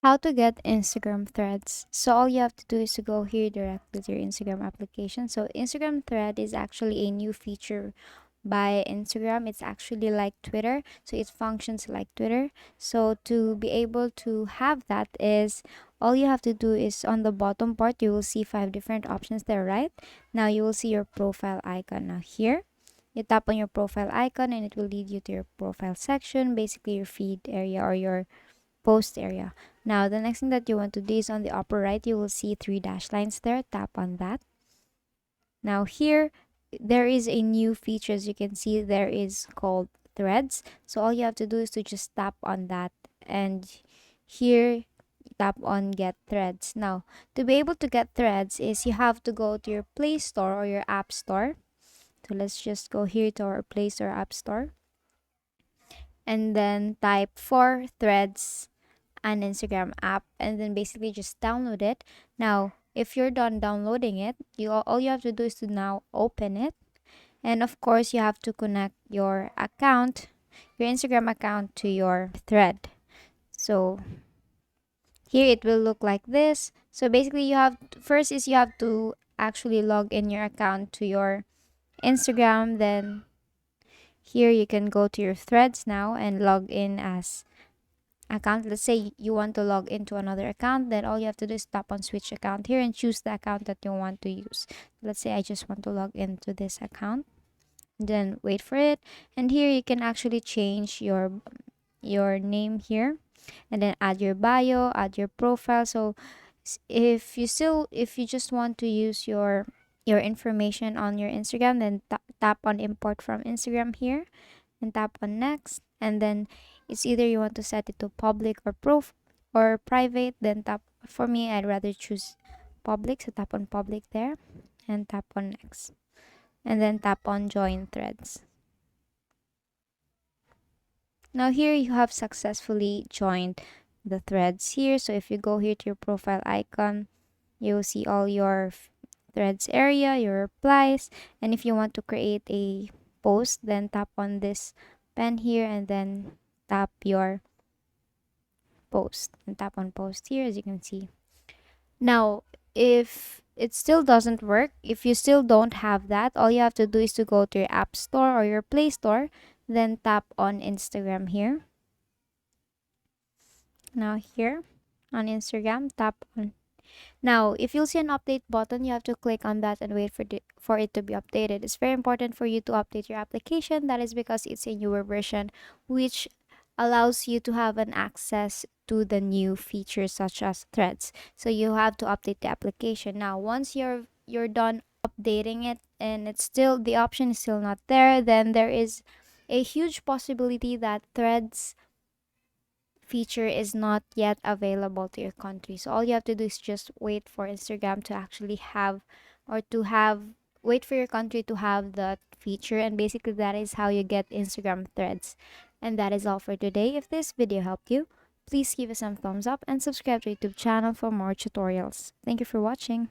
How to get Instagram threads. So all you have to do is to go here directly to your Instagram application. So Instagram thread is actually a new feature by Instagram. It's actually like Twitter. So it functions like Twitter. So to be able to have that is all you have to do is on the bottom part you will see 5 different options there, right? Now you will see your profile icon. Now here you tap on your profile icon and it will lead you to your profile section, basically your feed area or your post area. Now, the next thing that you want to do is on the upper right, you will see 3 dash lines there. Tap on that. Now, here, there is a new feature. As you can see, there is called threads. So, all you have to do is to just tap on that. And here, tap on get threads. Now, to be able to get threads is you have to go to your Play Store or your App Store. So, let's just go here to our Play Store App Store. And then type for threads an Instagram app and then basically just download it. Now, if you're done downloading it, all you have to do is to now open it. And of course, you have to connect your account, your Instagram account to your thread. So, here it will look like this. So basically, you have to actually log in your account to your Instagram. Then here you can go to your threads now and log in as account. Let's say you want to log into another account, then all you have to do is tap on switch account here and choose the account that you want to use. Let's say I just want to log into this account, then wait for it, and here you can actually change your name here and then add your bio, add your profile. So if you just want to use your information on your Instagram, then tap on import from Instagram here and tap on next, and then it's either you want to set it to public or private. Then tap, for me I'd rather choose public, so tap on public there and tap on next, and then tap on join threads. Now here you have successfully joined the threads here. So if you go here to your profile icon, you'll see all your threads area, your replies, and if you want to create a post, then tap on this pen here and then tap your post and tap on post here, as you can see. Now, if it still doesn't work, if you still don't have that, all you have to do is to go to your App Store or your Play Store, then tap on Instagram here. Now here on Instagram, tap on. Now, if you'll see an update button, you have to click on that and wait for it to be updated. It's very important for you to update your application. That is because it's a newer version, which allows you to have an access to the new features such as threads. So you have to update the application. Now, once you're done updating it and it's still the option is still not there, then there is a huge possibility that threads feature is not yet available to your country. So all you have to do is just wait for Instagram to actually have or to have wait for your country to have that feature, and basically that is how you get Instagram threads. And that is all for today. If this video helped you, please give us some thumbs up and subscribe to our YouTube channel for more tutorials. Thank you for watching.